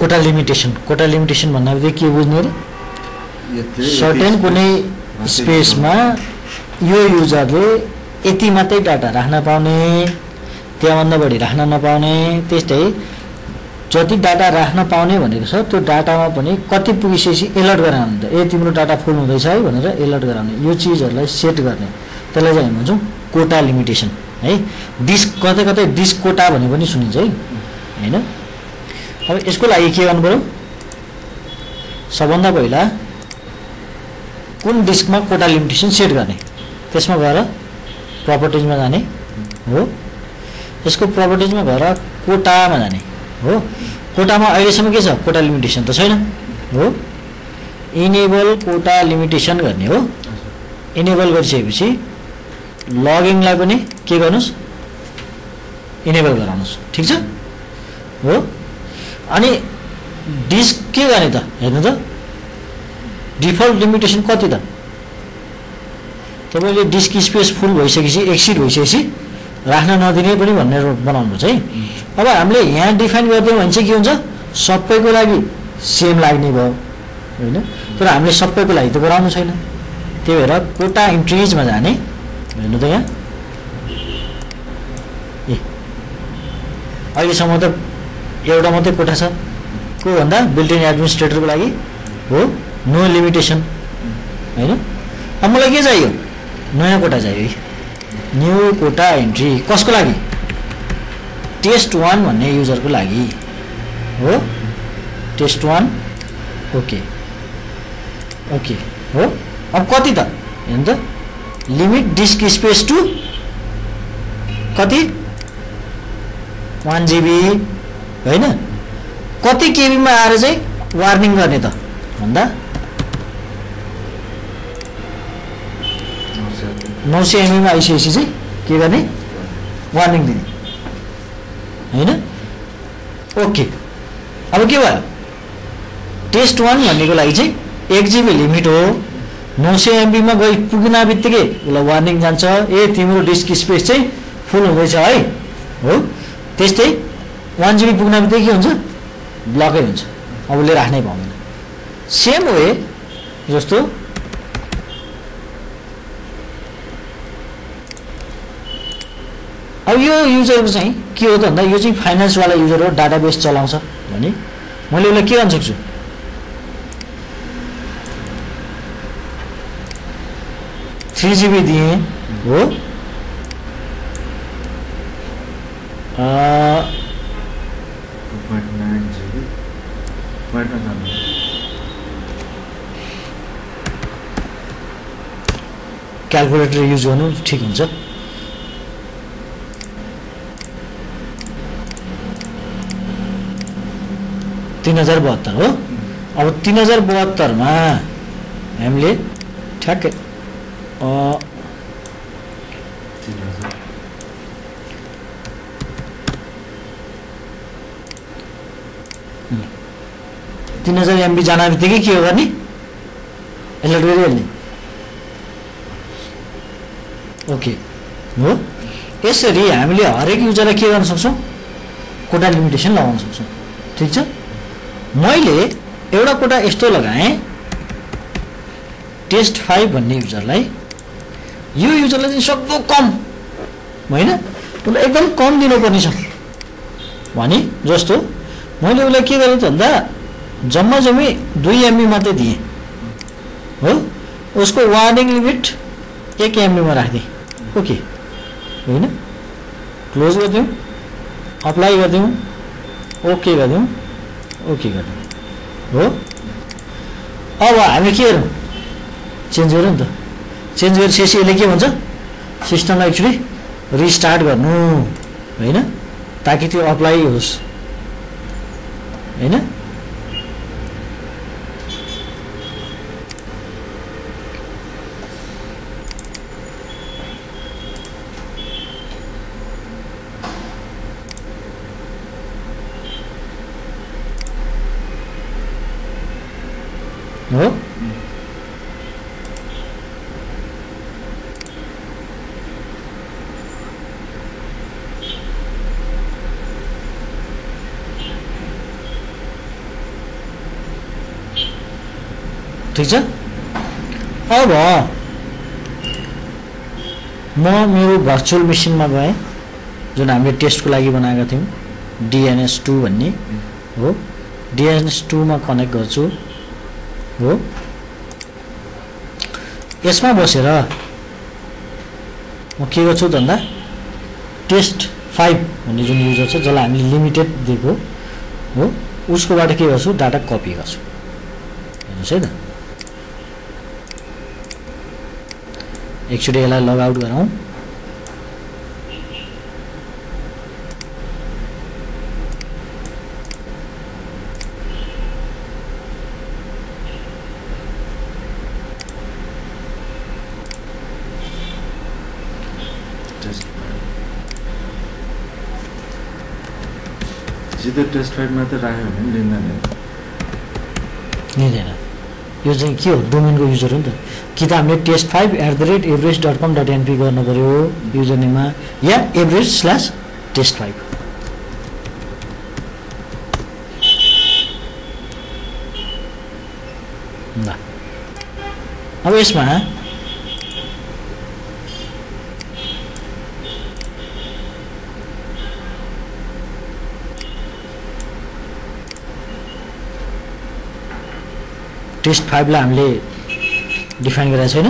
कोटा limitation भन्दा के बुझ्ने रे सर्टेन कुनै स्पेसमा यो युजरले यति मात्रै डाटा राख्न पाउने त्यहाँभन्दा बढी राख्न नपाउने त्यस्तै जति डाटा राख्न पाउने भनेको छ त्यो डाटामा पनि कति पुगिसकेपछि एलर्ट गराउनु त ए तिम्रो डाटा फुल हुँदैछ है भनेर एलर्ट गराउने यो चिजहरूलाई सेट गर्ने त्यसलाई चाहिँ हामी भन्छौँ कोटा लिमिटेसन है डिस्क कतै कतै डिस्क कोटा भने पनि सुनिन्छ है हैन अब यसको लागि के गर्नु पर्यो सबभन्दा पहिला कुन डिस्कमा कोटा लिमिटेसन सेट गर्ने त्यसमा गएर प्रपर्टिजमा जाने हो यसको प्रपर्टिजमा गएर कोटामा जाने हो कोटामा अहिलेसम्म के छ कोटा लिमिटेसन त छैन हो इनेबल कोटा लिमिटेसन गर्ने हो इनेबल गरिसकेपछि लगिङलाई पनि के गर्नुस् इनेबल गराउनुस् ठीक छ हो अनि डिस्क के गर्ने त हेर्नु त डिफल्ट लिमिटेसन कति त तपाईले डिस्क स्पेस फुल भइसकेपछि एक्सिड भइसकेपछि राख्न नदिने पनि भन्ने बनाउनु छ है अब हामीले यहाँ डिफाइन गर्दियौँ भने चाहिँ के हुन्छ सबैको लागि सेम लाग्ने भयो हैन तर हामीले सबैको लागि त गराउनु छैन त्यही भएर कोटा इन्ट्रिजमा जाने हेर्नु त यहाँ ए अहिलेसम्म त एउटा मात्रै कोठा छ को भन्दा बिल्ट इन एडमिनिस्ट्रेटरको लागि हो नो लिमिटेसन हैन अब मलाई के चाहियो नयाँ कोटा चाहियो न्यू कोटा इन्ट्री कसको लागि टेस्ट 1 भन्ने युजरको लागि हो टेस्ट 1 ओके ओके हो अब कति त हेर्नु त लिमिट डिस्क स्पेस टु कति 1 GB हैन कति केबीमा आएर चाहिँ वार्निङ गर्ने त भन्दा 900 MB मा आइसकेपछि चाहिँ के गर्ने वार्निङ दिने हैन ओके अब के भयो टेस्ट 1 भन्नेको लागि चाहिँ 1 GB लिमिट हो 900 MB मा गइ पुग्न बित्तिकै उसलाई वार्निङ जान्छ ए तिम्रो डिस्क स्पेस चाहिँ फुल हुँदैछ है हो त्यस्तै 1 GB पुग्न बित्तिकै के हुन्छ ब्लकै हुन्छ अब उसले राख्नै पाउँदैन सेम वे जस्तो अब यो युजरको चाहिँ के हो त भन्दा यो चाहिँ फाइनान्स वाला युजर हो डाटाबेस चलाउँछ भने मैले उसलाई के गर्न सक्छु 3 GB दिए हो क्यालकुलेटर युज गर्नु ठिक हुन्छ 3072 हो अब 3072 मा हामीले ठ्याक्कै 3000 MB जान बित्तिकै के हो गर्ने एलर्ट गरिहाल्ने ओके हो यसरी हामीले हरेक युजरलाई के गर्न सक्छौं कोटा लिमिटेसन लगाउन सक्छौं ठीक छ मैले एउटा कोटा यस्तो लगाएँ टेस्ट 5 भन्ने युजरलाई यो युजरलाई चाहिँ सक्दो कम हैन उसलाई एकदम कम दिनुपर्ने छ भने जस्तो मैले उसलाई के गरेँ त भन्दा जम्मा जम्मी 2 MB मात्रै दिए हो उसको वार्निङ लिमिट 1 MB मा राख्दिए ओके हैन क्लोज गर्दियौ अप्लाई गर्दियौ ओके गर्दियौ ओके गर्दियौ हो अब हामी के गरौँ चेन्ज गरौँ त चेन्ज गरिसकेपछि यसले के भन्छ सिस्टमलाई एक्चुअली रिस्टार्ट गर्नु हैन ताकि त्यो अप्लाई होस् हैन हो ठिक छ। अब म मेरो भर्चुअल मेसिनमा गएँ जुन हामीले टेस्टको लागि बनाएका थियौँ DNS2 भन्ने हो। DNS2 मा कनेक्ट गर्छु हो। यसमा बसेर म के गर्छु भन्दा test5 भन्ने जुन युजर छ जसलाई हामीले लिमिटेड दिएको हो उसकोबाट के गर्छु डाटा कपी गर्छु। हेर्नुस् है त एकचोटि यसलाई लग आउट गरौँ। सीधे test5 मा त राख्यो भने लिँदैन। यो चाहिँ के हो डोमेनको युजर हो नि त। कि त हामीले test5@everest.com.np गर्नु पर्यो युजर नेममा या everest/test5। ल अब यसमा test5 लाई हामीले डिफाइन गरेका छैन।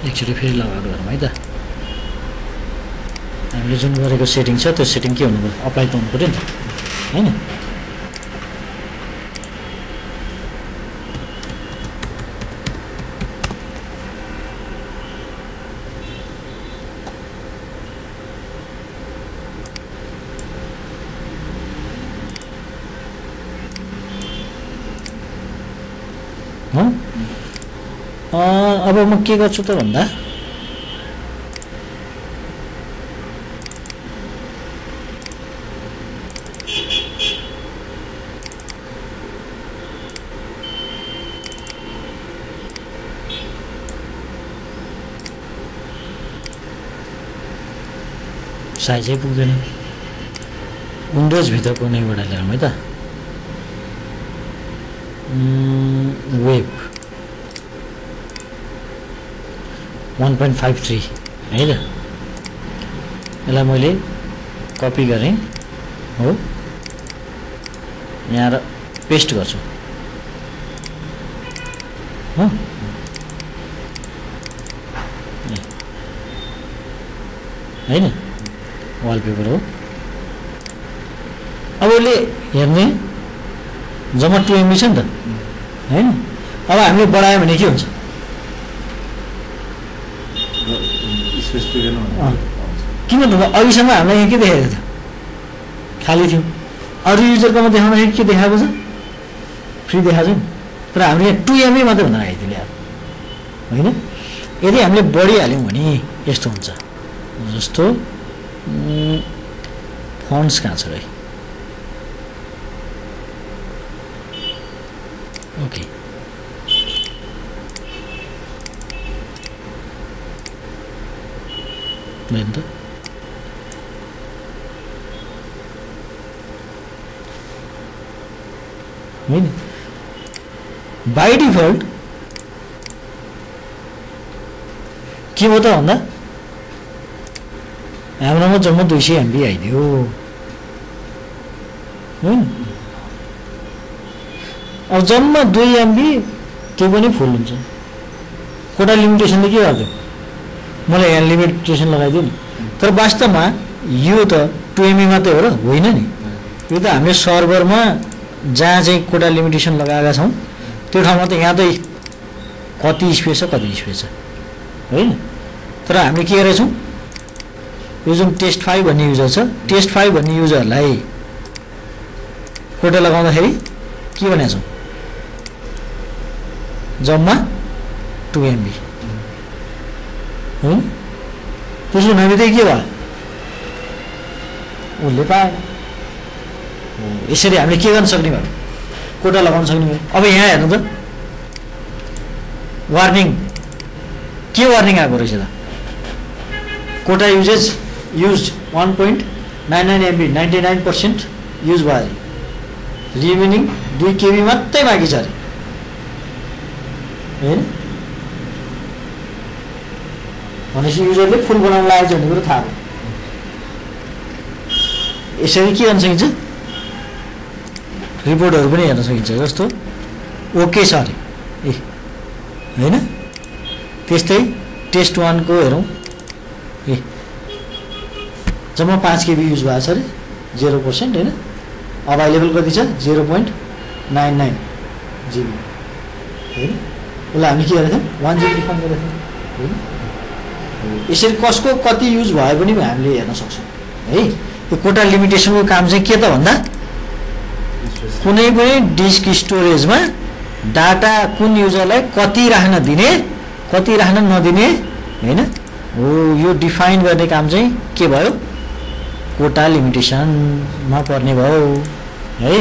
एकचोटि फेरि लगआउट गरौँ है त। हामीले जुन गरेको सेटिङ छ त्यो सेटिङ के हुनु पर्यो अप्लाई त हुनु पर्यो नि त हैन। अब म के गर्छु त भन्दा साइजै पुग्दैन। विन्डोज भित्र कुनैबाट ल्याउँ है त। वेब 1.53 है त। यसलाई मैले कपी गरेँ हो यहाँ र पेस्ट गर्छु हो। हैन वालपेपर हो। अब उसले हेर्ने जम्मा 2 MB छ नि त हैन। अब हामीले बढायो भने के हुन्छ किन भन्दा अघिसम्म हामीलाई यहाँ के देखाएको थियो खाली थियो। अरू युजरकोमा देखाउँदाखेरि के देखाएको छ फ्री देखाएको छ तर हामीले यहाँ 2 MB मात्रै भनेर आइदियो यार होइन। यदि हामीले बढिहाल्यौँ भने यस्तो हुन्छ जस्तो फन्ट्स कहाँ छ र ओके होइन त होइन बाई डिफल्ट के हो त भन्दा हाम्रोमा जम्मा 200 MB आइदियो होइन। अब जम्मा 2 MB त्यो पनि फुल हुन्छ। कोटा लिमिटेसनले के गर्यो मलाई यहाँ लिमिटेसन लगाइदियो नि तर वास्तवमा यो त 2 MB मात्रै हो र होइन नि यो त हामीले सर्भरमा जहाँ चाहिँ कोटा लिमिटेसन लगाएका छौँ त्यो ठाउँमा त यहाँ त कति स्पेस छ कति स्पेस छ होइन तर हामीले के गरेछौँ यो जुन टेस्ट 5 भन्ने युजर छ टेस्ट 5 भन्ने युजरलाई कोटा लगाउँदाखेरि के भनेको छौँ जम्मा 2 MB होइन त्यसो नबित्दै के भयो उसले पाएन यसरी हामीले के गर्न सक्ने भयो कोटा लगाउन सक्ने भयो अब यहाँ हेर्नु त वार्निङ के वार्निङ आएको रहेछ त कोटा युजेज युज्ड 1.99 MB 99% युज भयो अरे रिमेनिङ 2 KB मात्रै बाँकी छ अरे होइन भनेपछि युजरले फुल बनाउन लागेको छ भन्ने कुरो थाहा भयो यसरी के गर्न सकिन्छ रिपोर्टहरू पनि हेर्न सकिन्छ जस्तो ओके छ अरे ए होइन त्यस्तै टेस्ट 1 को हेरौँ ए जम्मा 5 KB युज भएको छ अरे 0% होइन अभाइलेबल कति छ 0.99 GB होइन उसलाई हामीले के गरेको थियौँ 1 GB डिफाइन गरेको थियौँ होइन यसरी कसको कति युज भयो पनि हामीले हेर्न सक्छौँ है यो कोटा लिमिटेसनको काम चाहिँ के त भन्दा कुनै पनि डिस्क स्टोरेजमा डाटा कुन युजरलाई कति राख्न दिने कति राख्न नदिने होइन हो यो डिफाइन गर्ने काम चाहिँ के भयो कोटा लिमिटेसनमा पर्ने भयो है।